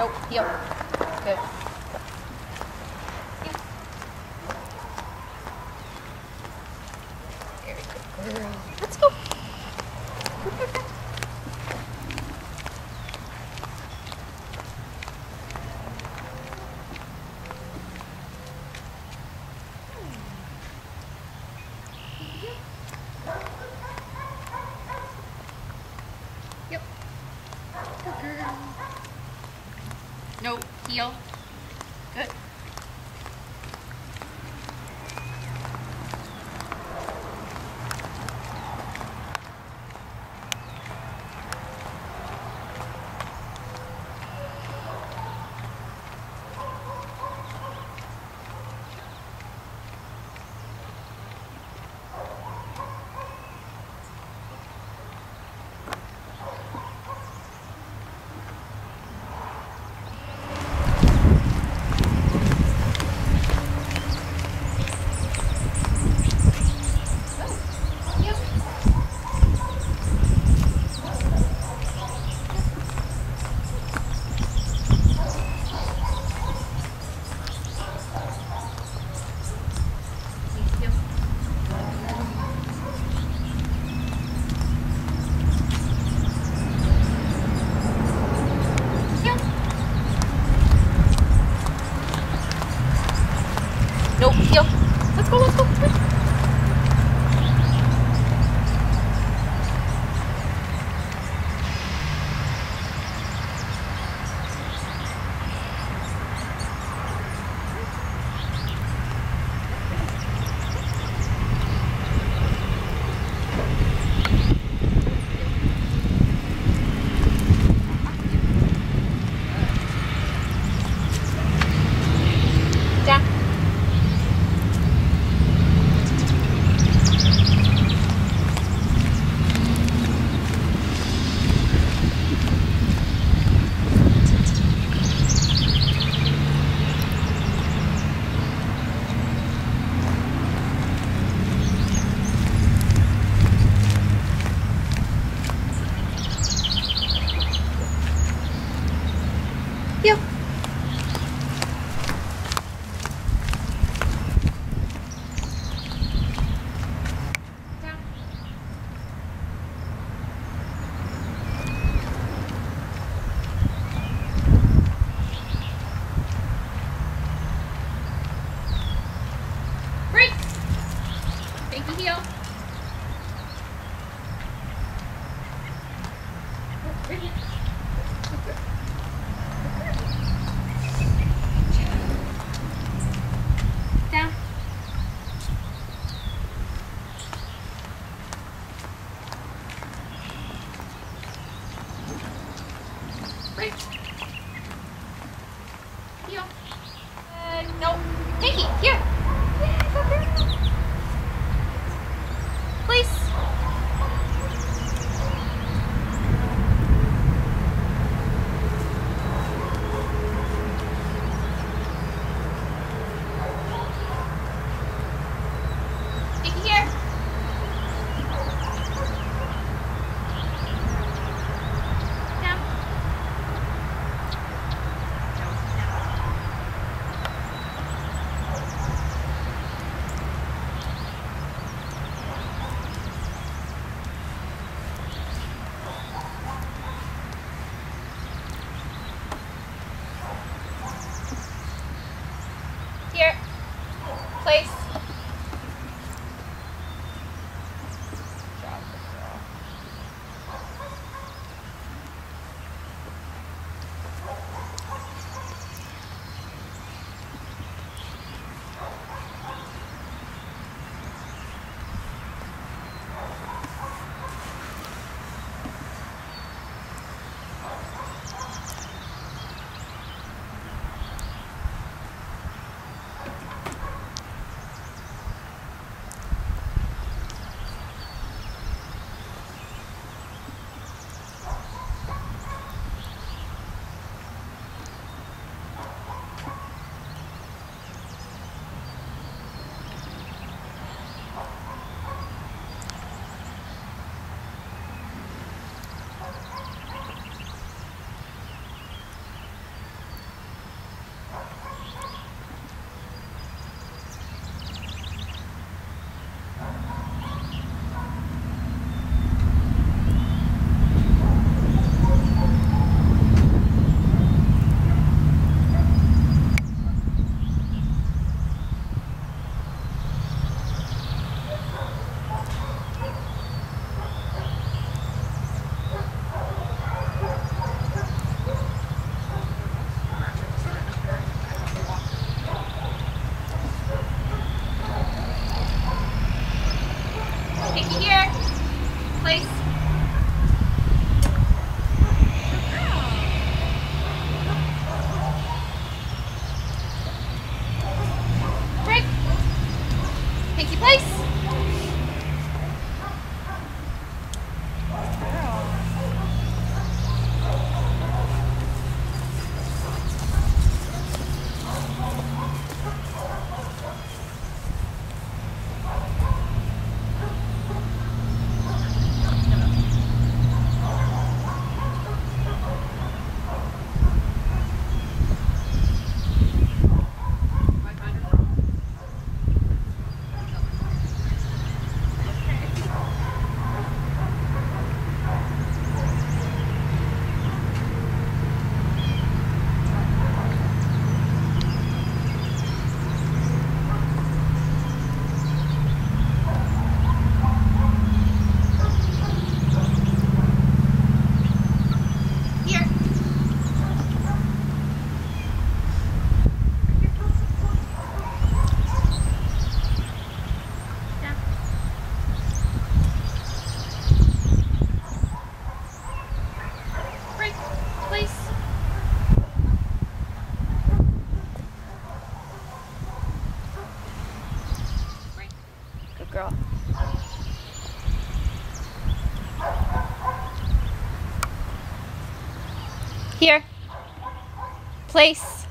Nope, heel. Good. Yeah. Very good girl. Let's go. Yep. Good girl. No, heel. Good. Nope, heel. Let's go, let's go. Down. Heel. Down. Break. Thank you, heel. Break it. Down. Break. Heel. No. Pinky, here. Yeah, go girl. Please. Pinky here. Down. Here. Place. Job, good girl. Pinky here. Place. Break. Pinky place. Good girl. Here. Place.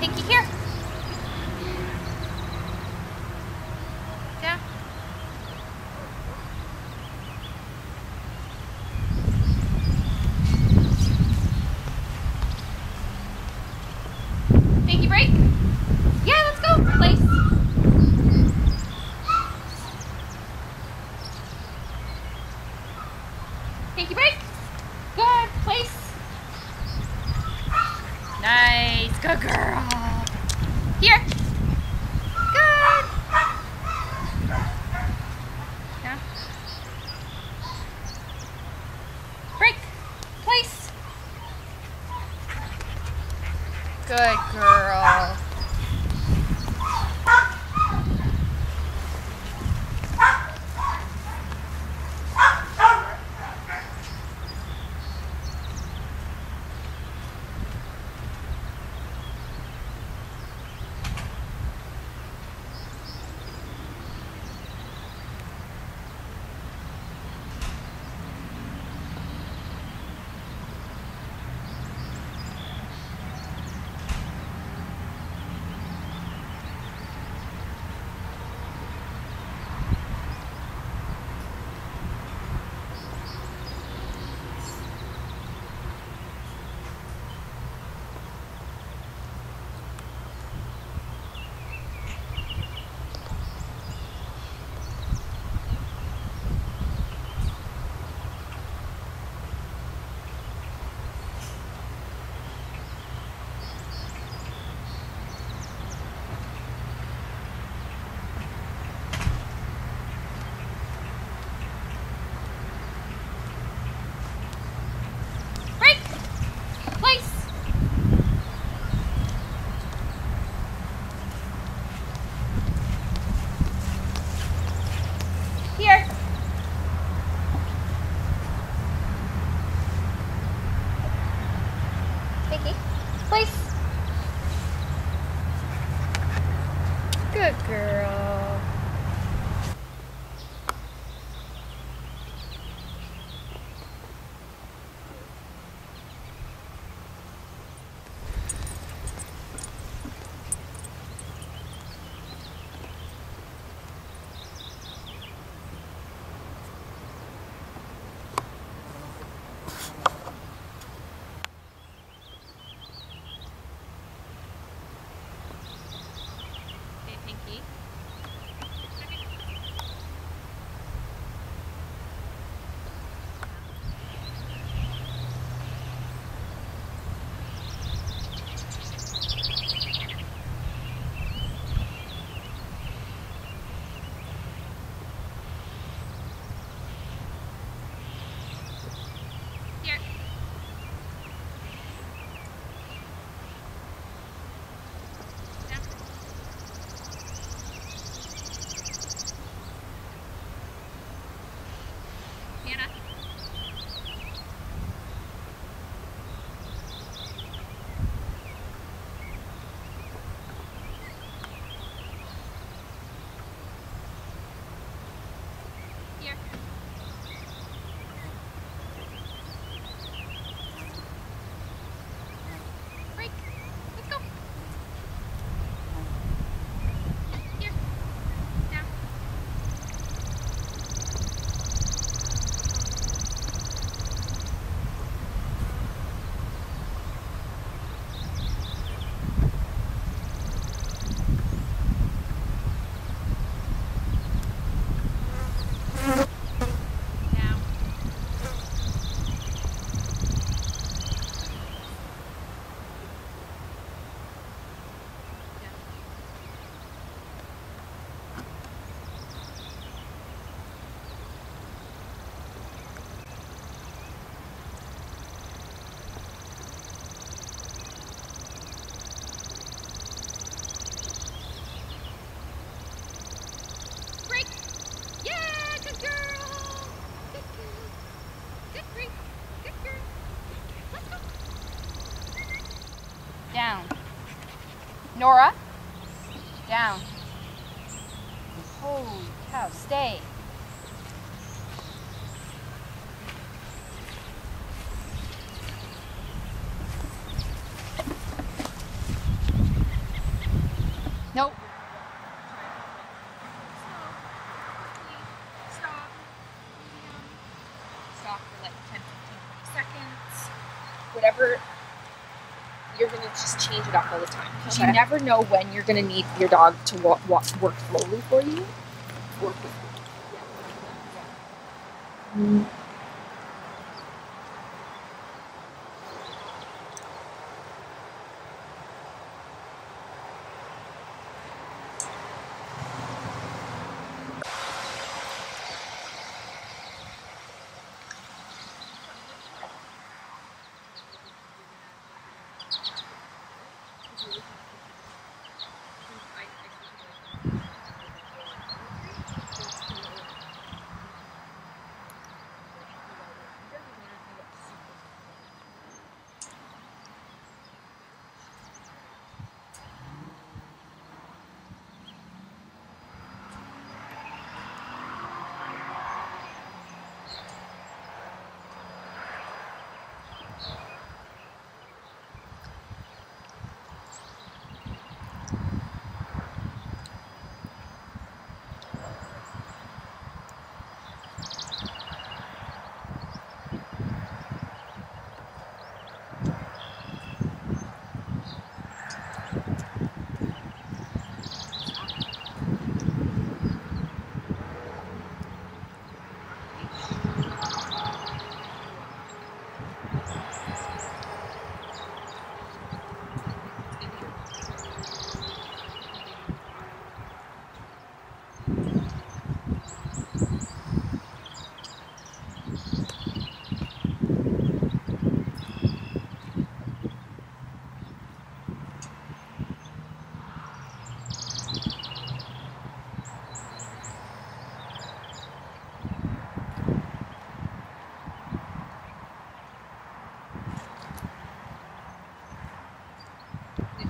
Pinky here. Down. Pinky break. Yeah, let's go. Place. Pinky break. Good. Place. Nice. Good girl. Here. Good. Down. Break. Place. Good girl. Down. Nora. Down. Holy cow, stay. Nope. Stop for like 10, 15, 20 seconds. Whatever. You're going to just change it up all the time. Because you never know when you're going to need your dog to work slowly for you. Work with you. Yeah.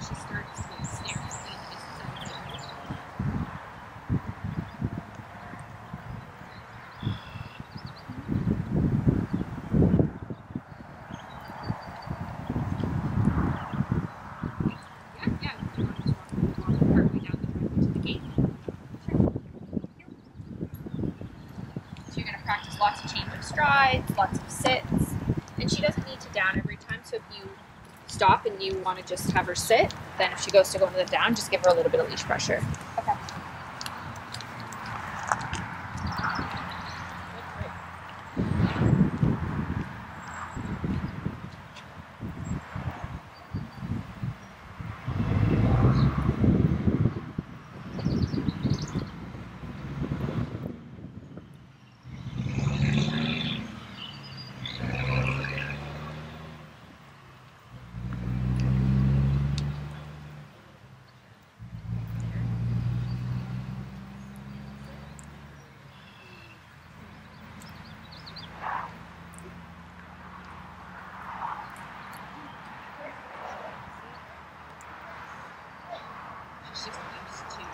She starts to snare. Yeah. Do you want to just walk partway down the driveway to the gate? Sure. So you're going to practice lots of change of strides, lots of sits, and she doesn't need to down every time. So if you stop and you want to just have her sit, then if she goes to go into the down, just give her a little bit of leash pressure. Okay. She's just used to.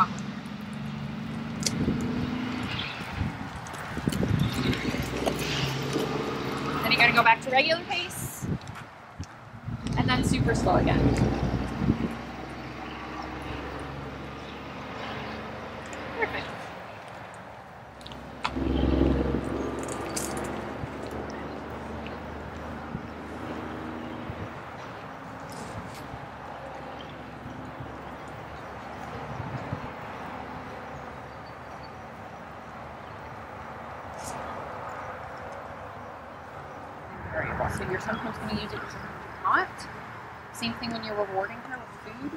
on. Then you're gonna go back to regular pace, and then super slow again. Perfect. Variable. So you're sometimes going to use it, you're sometimes not. Same thing when you're rewarding her with food,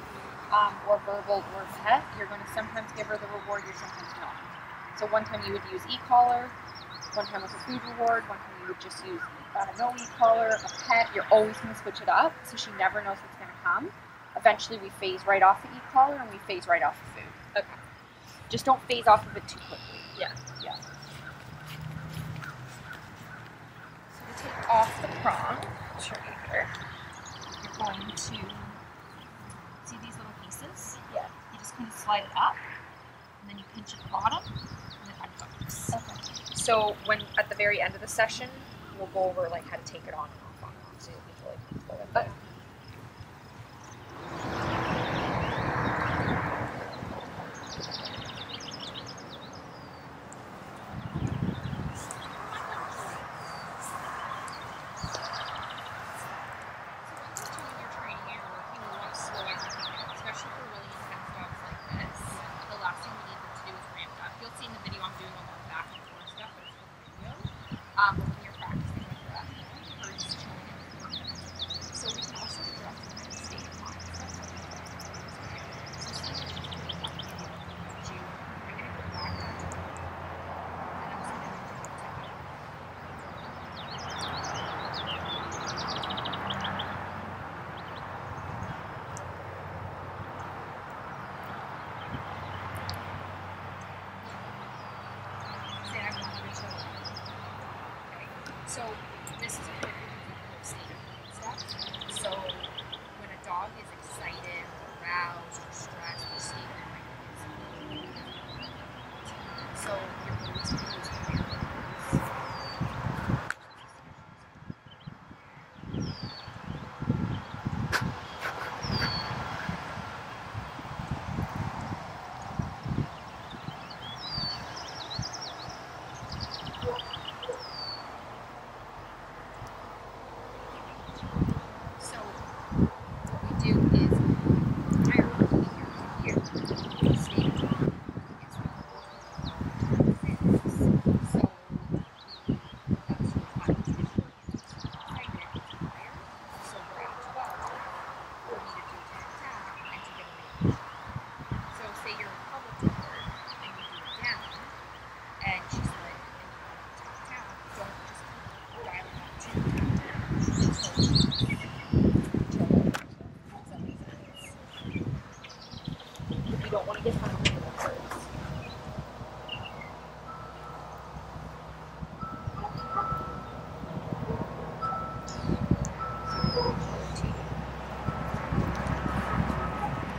or verbal or pet. You're going to sometimes give her the reward, you're sometimes not. So one time you would use e-collar, one time with a food reward, one time you would just use no e-collar, a pet. You're always going to switch it up, so she never knows what's going to come. Eventually we phase right off the e-collar and we phase right off the food. Okay. Just don't phase off of it too quickly. Yeah. Yeah. Take off the prong, sure here. You're going to see these little pieces? Yeah. You just kind of slide it up, and then you pinch at the bottom, and then unhooks. Okay. So when at the very end of the session, we'll go over like how to take it on and off on, so you'll be really comfortable with it. When you're practicing with that, first so we can also adjust the state of mind. So I'm going to go back and I'm So this is a perfect state of step. So when a dog is excited, aroused, or stressed, the state of mind is so you're going to use don't want to get kind of rid of the birds.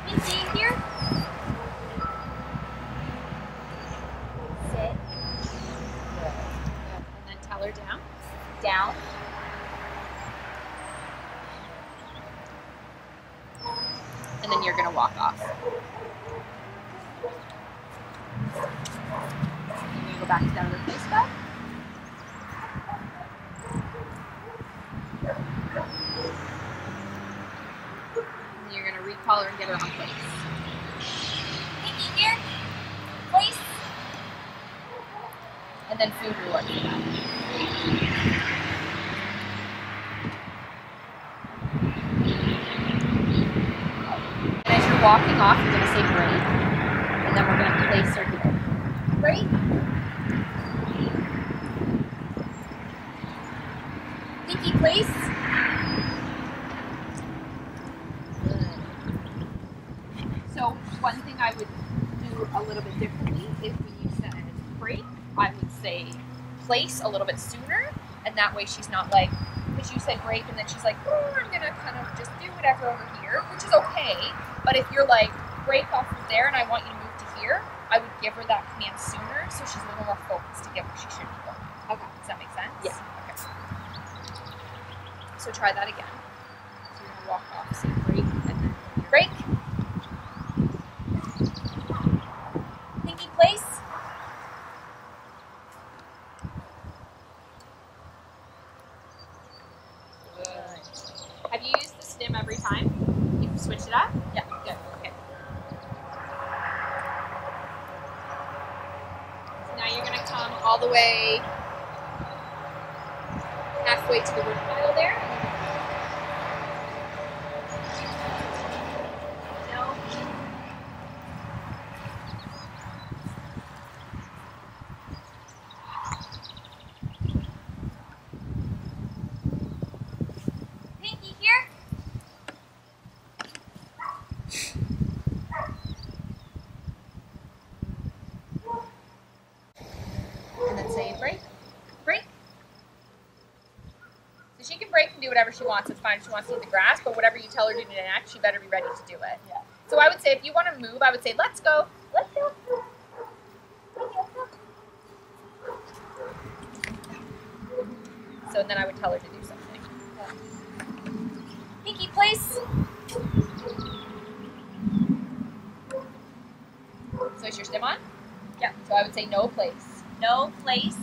Missy, here. Sit. Good. And then tell her down. Down. And then you're going to walk off. And you go back to that other place back. And you're going to recollar and get her on place. Pinky here. Place. And then food reward for that. Walking off, you're going to say break, and then we're going to place her here. Break. Pinky place. Good. So one thing I would do a little bit differently is when you said break, I would say place a little bit sooner, and that way she's not like, because you said break and then she's like, oh, I'm going to kind of just do whatever over here, which is okay. But if you're like, break off of there and I want you to move to here, give her that command sooner, so she's a little more focused to get where she should be going. Okay. Does that make sense? Yeah. Okay. So try that again. So you're gonna walk off, say break, and then break. Pinky place. Good. Have you used the stim every time? You've switched it up? Yeah. Good. Okay. So now you're gonna come all the way halfway to the root pile there. No. Pinky here. And then say break. Break. So she can break and do whatever she wants. It's fine if she wants to eat the grass, but whatever you tell her to do next, she better be ready to do it. Yeah. So I would say if you want to move, I would say let's go. Let's go. So then I would tell her to do something. Pinky place. So is your stim on? Yeah. So I would say no place. No place.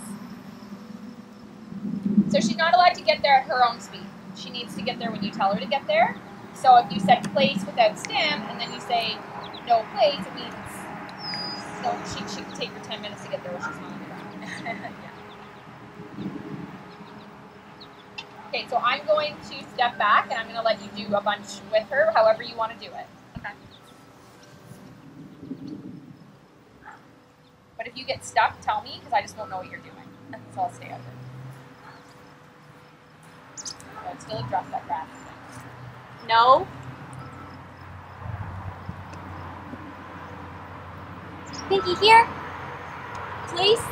So she's not allowed to get there at her own speed. She needs to get there when you tell her to get there. So if you said place without stim, and then you say no place, it means no. She can take her 10 minutes to get there while she's not on the ground. Yeah. Okay, so I'm going to step back, and I'm going to let you do a bunch with her, however you want to do it. Okay. But if you get stuck, tell me, because I just won't know what you're doing. So I'll stay out of it. I'd still address that grass thing. No. Pinky here. Place.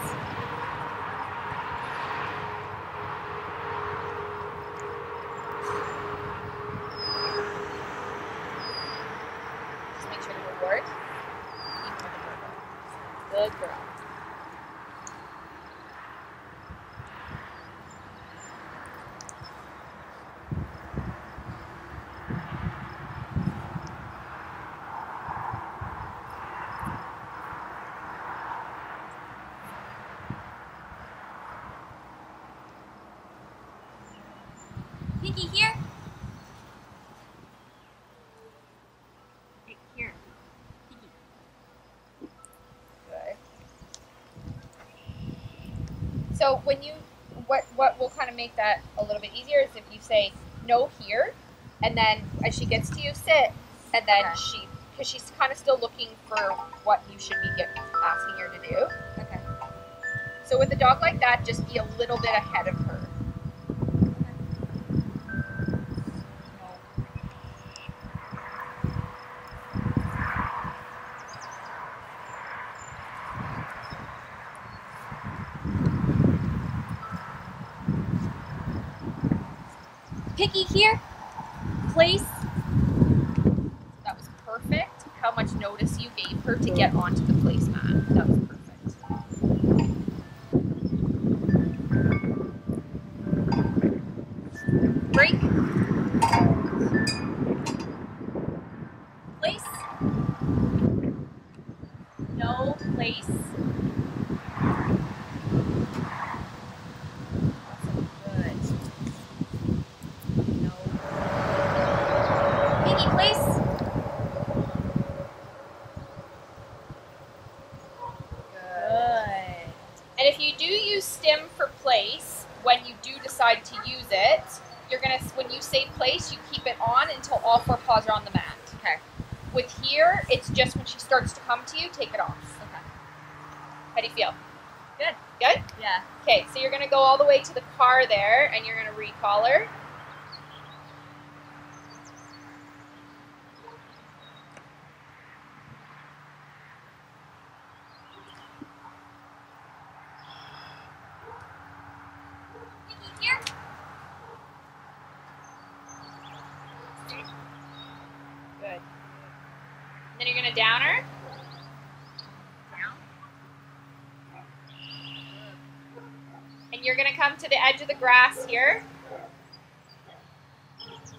Just make sure to reward. Even with the good girl. Pinky here. Right here. Pinky. Good. So when you, what will kind of make that a little bit easier is if you say no here, and then as she gets to you, sit, and then okay. Because she's kind of still looking for what you should be asking her to do. Okay. So with a dog like that, just be a little bit ahead of her. Picky here, place. That was perfect. How much notice you gave her to get onto the placemat. That was perfect. Break. Place. No place. Place. Good. And if you do use stim for place, when you do decide to use it, you're gonna, when you say place, you keep it on until all four paws are on the mat. Okay. With here, it's just when she starts to come to you, take it off. Okay. How do you feel? Good. Good? Yeah. Okay, so you're gonna go all the way to the car there, and you're gonna recall her. Here. Good. And then you're going to down her. Down. you're going to come to the edge of the grass here.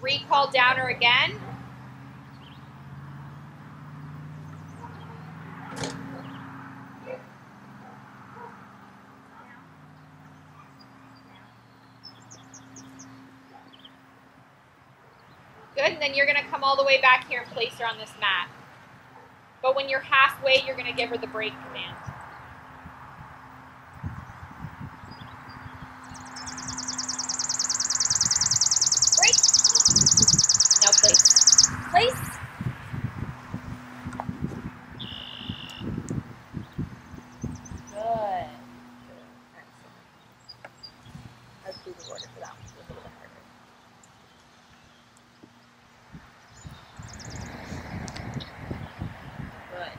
Recall downer again. Good, and then you're going to come all the way back here and place her on this mat. But when you're halfway, you're going to give her the break command. Break. Now place. Place. Good. Excellent. Let's do the order for that one. It's a little bit harder. Good.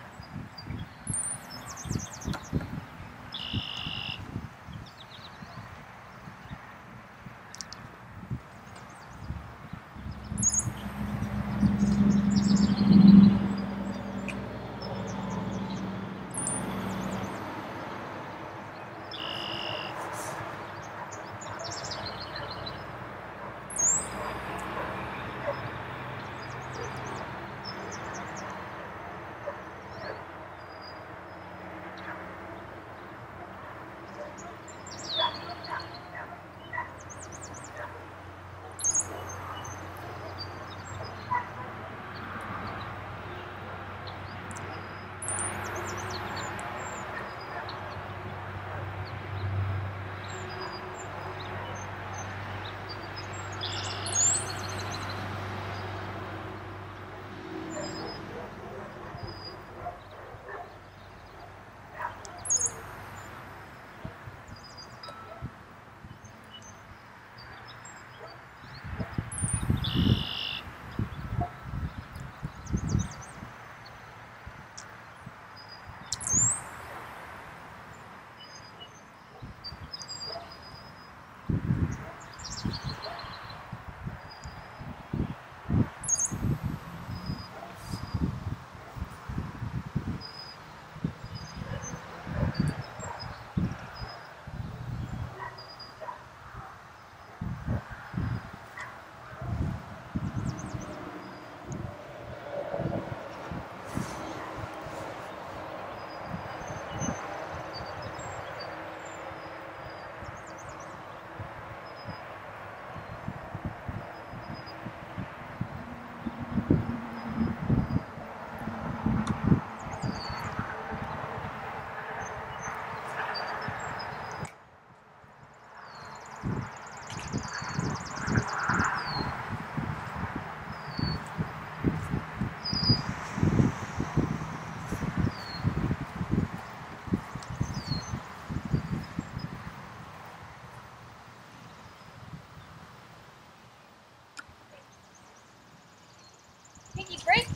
Pinky, break.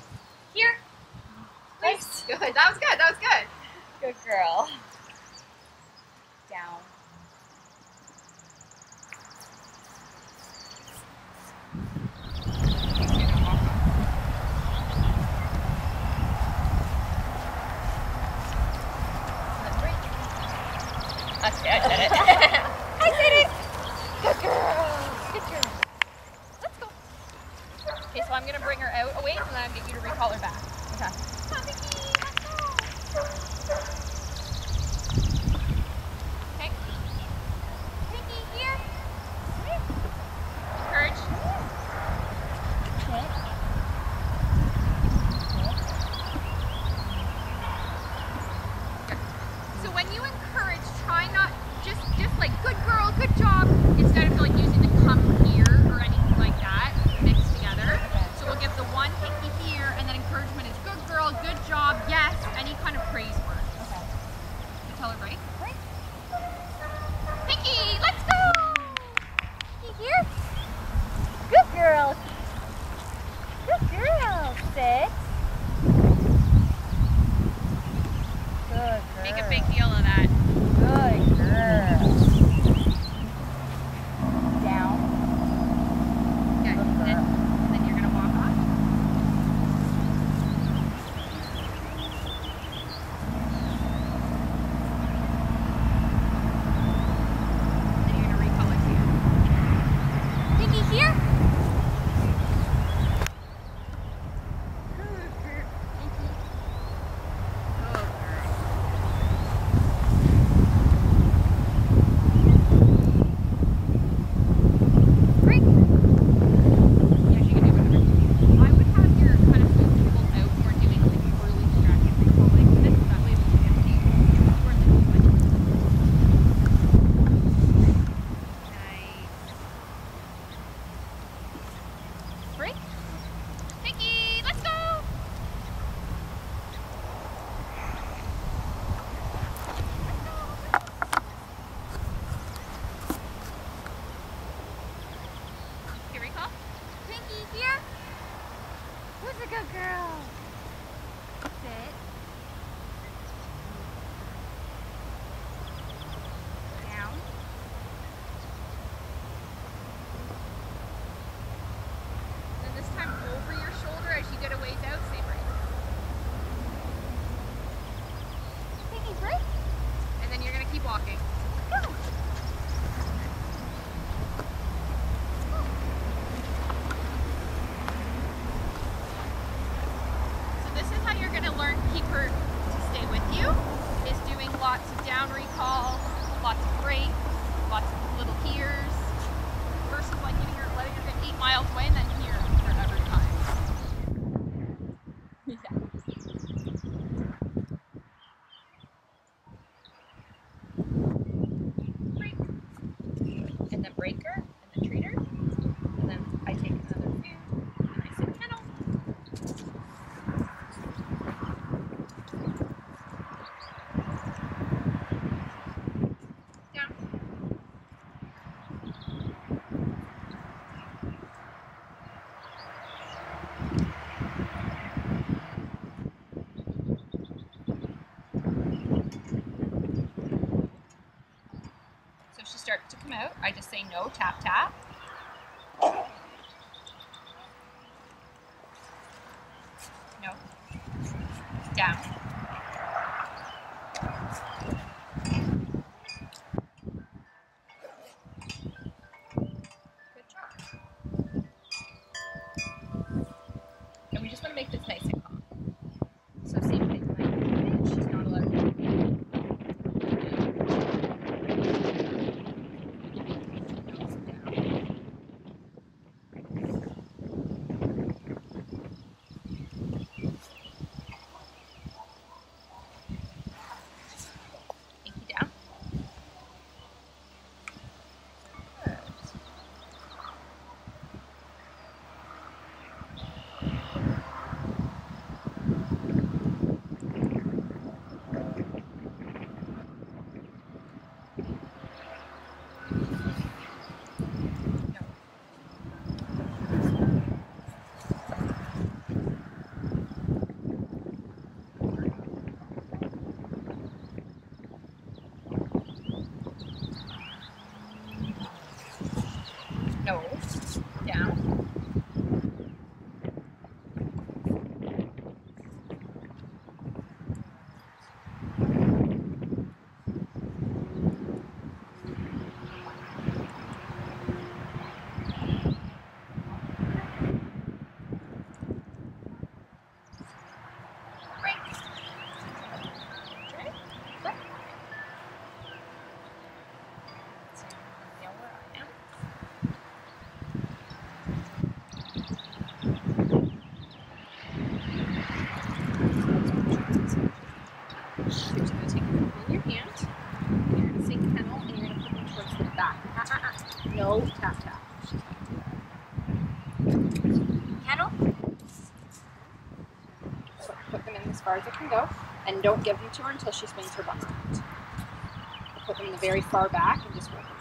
Here. Place. Good. That was good. That was good. Good girl. Down. Okay, I did it. I did it. Good girl. Good girl. Let's go. Okay, so I'm going to bring her out away, and then I'm going to get you to recall her back. Okay. Come on, Pinky. Let's go. Okay. Pinky, here. Encourage. So when you encourage, try not just like good girl, good job, instead of like using the come here or anything like that mixed together. So we'll give the one pinky here, and then encouragement is good girl, good job, yes, any kind of praise word. Okay. You tell her right? Right. Pinky, let's go! Pinky here. Good girl. Good girl. Sit. Good girl. Make a big deal of that. Good girl. Down. Okay, Good girl. then you're gonna walk off. Then talking. Go. So this is how you're going to learn keep her to stay with you, is doing lots of down recall, lots of breaks, lots of little hears, versus like letting her get 8 miles away and then hear her every time. Yeah. Break. And then break her, and then treat her. And then I take another food, and I say kennel. Down. So if she starts to come out, I just say no, tap, tap. No. Down. Good job. And we just want to make this nice and calm. So same thing, like she's not allowed to. No. Down. Break. Okay. Flip. So now where I am. You're just going to take them in your hand, and you're going to say kennel, and you're going to put them towards the back. No, tap, tap. Kennel. So put them in as far as it can go, and don't give them to her until she swings her butt around. Put them in the very far back and just roll them.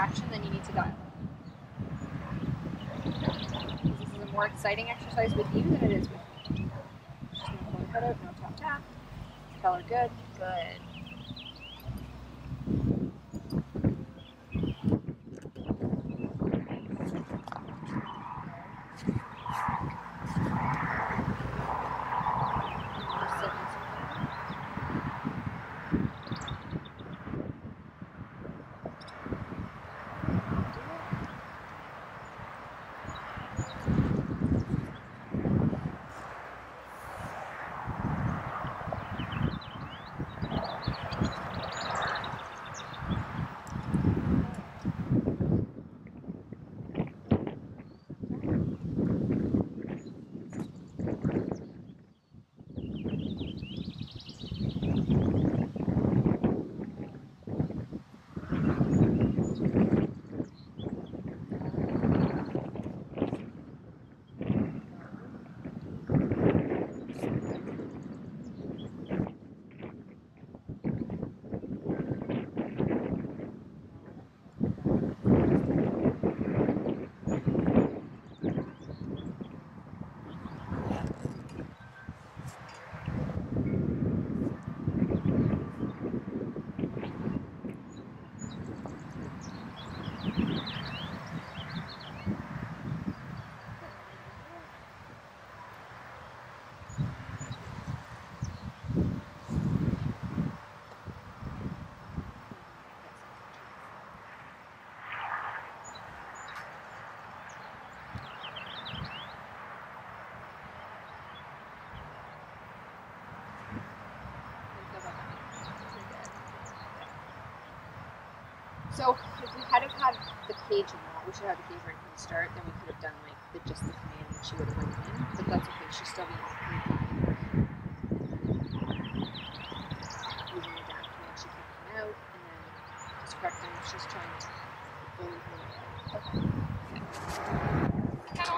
action, then you need to dial it. This is a more exciting exercise with you than it is with me. Just gonna pull her head out, no tap tap. Tell her good. Good. So if we had had the cage and that, we should have the cage right from the start, then we could have done like just the command and she would have went in. But that's okay, she's still being using the down command, she can come out and then just correct them if she's trying to bully her way out. Okay. Kennel.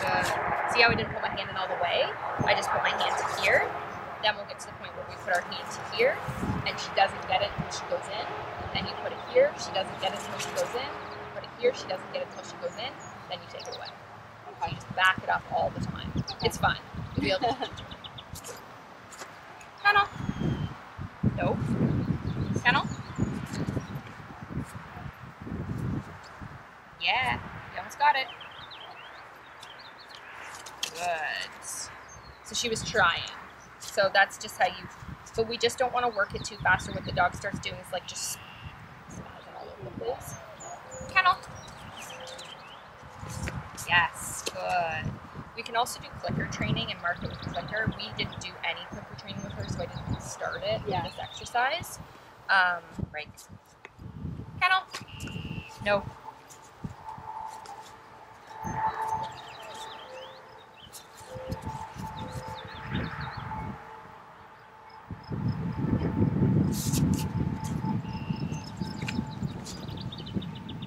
Good. See how I didn't put my hand in all the way? I just put my hand to here. Then we'll get to the point where we put our hand to here and she doesn't get it until she goes in. Then you put it here, she doesn't get it until she goes in. You put it here, she doesn't get it until she goes in. Then you take it away. Okay. So you just back it up all the time. Okay. It's fun. You'll be able to teach her. Kennel. Nope. Kennel. Yeah, you almost got it. Good. So she was trying. So that's just how you, but we just don't want to work it too fast, or what the dog starts doing is like just spazzing all over the place. Kennel. Yes, good. We can also do clicker training and mark it with clicker. We didn't do any clicker training with her, so I didn't start it with this exercise. Right. Kennel. No.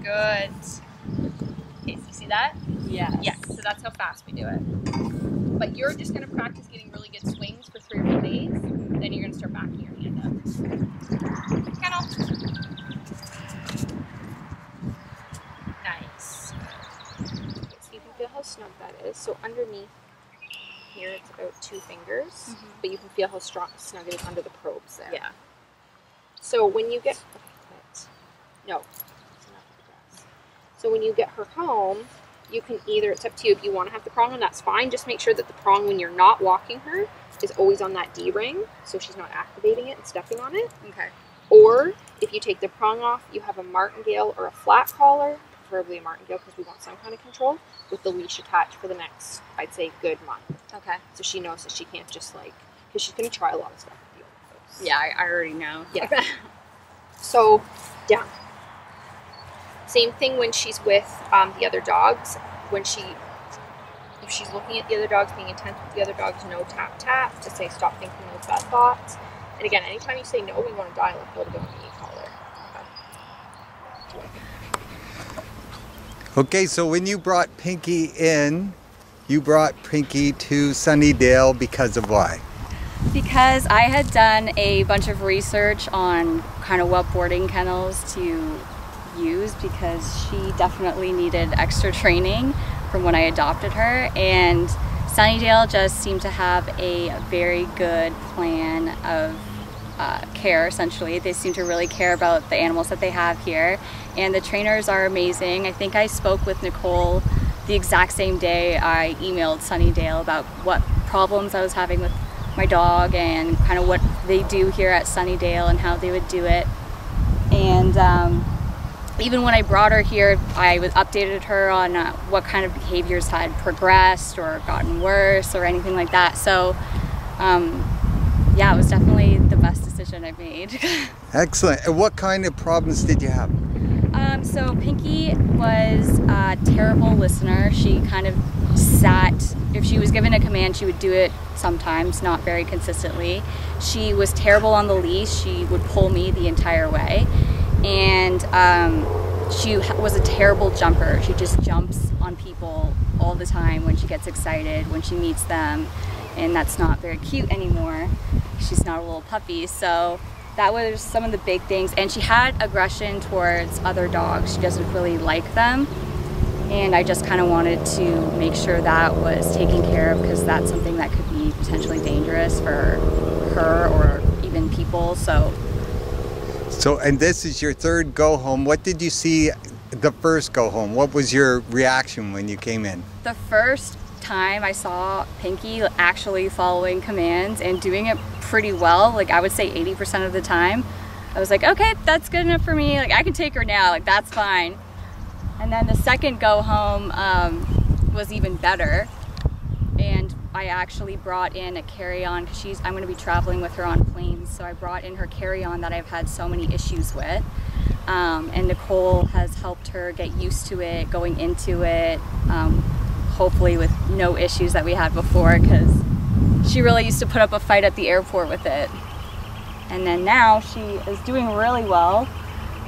Good. Okay, so you see that? Yes. Yes, so that's how fast we do it. But you're just going to practice getting really good swings for 3 or 4 days. Then you're going to start backing your hand up. Kennel. Nice. Okay, so you can feel how snug that is. So underneath here, it's about 2 fingers. But you can feel how snug it is under the probes there. Yeah. So when you get... No. So when you get her home, you can either, it's up to you, if you want to have the prong on, that's fine. Just make sure that the prong, when you're not walking her, is always on that D ring, so she's not activating it and stepping on it. Okay. Or if you take the prong off, you have a martingale or a flat collar, preferably a martingale because we want some kind of control, with the leash attached for the next, I'd say, good month. Okay. So she knows that she can't just like, because she's going to try a lot of stuff with you. Yeah, I already know. Yeah. So, down. Same thing when she's with the other dogs. When if she's looking at the other dogs, being intense with the other dogs, no tap tap, to say stop thinking those bad thoughts. And again, anytime you say no, we want to dial a photo on the e-collar. Okay, so when you brought Pinky in, you brought Pinky to Sunnidale because of why? Because I had done a bunch of research on kind of what boarding kennels to used because she definitely needed extra training from when I adopted her, and Sunnidale just seemed to have a very good plan of care. Essentially, they seem to really care about the animals that they have here, and the trainers are amazing. I think I spoke with Nicole the exact same day I emailed Sunnidale about what problems I was having with my dog and kind of what they do here at Sunnidale and how they would do it. And even when I brought her here, I updated her on what kind of behaviors had progressed or gotten worse or anything like that. So yeah, it was definitely the best decision I've made. Excellent. And what kind of problems did you have? So Pinky was a terrible listener. She kind of sat, if she was given a command, she would do it sometimes, not very consistently. She was terrible on the leash. She would pull me the entire way. And she was a terrible jumper. She just jumps on people all the time when she gets excited, when she meets them, and that's not very cute anymore. She's not a little puppy, so that was some of the big things. And she had aggression towards other dogs. She doesn't really like them, and I just kind of wanted to make sure that was taken care of because that's something that could be potentially dangerous for her or even people. So, and this is your third go home. What did you see the first go home? What was your reaction when you came in? The first time I saw Pinky actually following commands and doing it pretty well, like I would say 80% of the time, I was like, okay, that's good enough for me. Like I can take her now, like that's fine. And then the second go home was even better. And I actually brought in a carry-on because I'm going to be traveling with her on planes. So I brought in her carry-on that I've had so many issues with. And Nicole has helped her get used to it, going into it, hopefully with no issues that we had before, because she really used to put up a fight at the airport with it. And then now she is doing really well,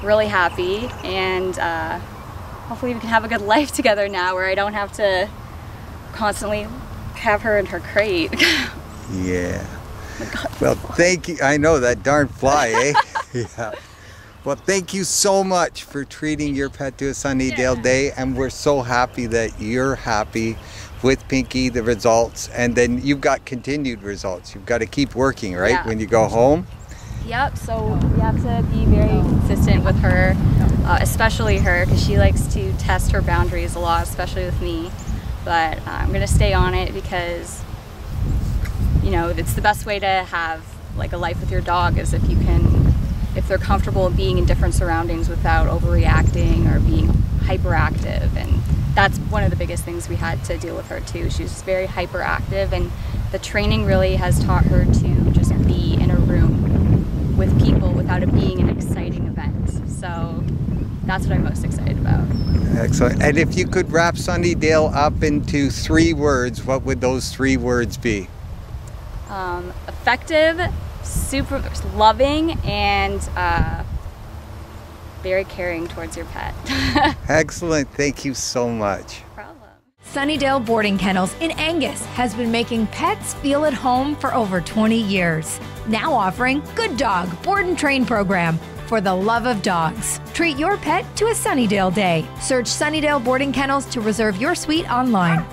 really happy, and hopefully we can have a good life together now where I don't have to constantly have her in her crate. Yeah. Well, thank you. I know that darn fly, eh? Yeah. Well, thank you so much for treating your pet to a Sunnidale day, and we're so happy that you're happy with Pinky, the results, and then you've got continued results. You've got to keep working, right, when you go home? Yep, so we have to be very consistent with her, especially her, because she likes to test her boundaries a lot, especially with me. But I'm going to stay on it because, you know, it's the best way to have like a life with your dog is if they're comfortable being in different surroundings without overreacting or being hyperactive. And that's one of the biggest things we had to deal with her too. She's very hyperactive, and the training really has taught her to just be in a room with people without it being an exciting event. So that's what I'm most excited about. Excellent. And if you could wrap Sunnidale up into 3 words, what would those 3 words be? Effective, Super loving, and very caring towards your pet. Excellent. Thank you so much. No problem. Sunnidale Boarding Kennels in Angus has been making pets feel at home for over 20 years. Now offering Good Dog Board and Train program for the love of dogs. Treat your pet to a Sunnidale day. Search Sunnidale Boarding Kennels to reserve your suite online.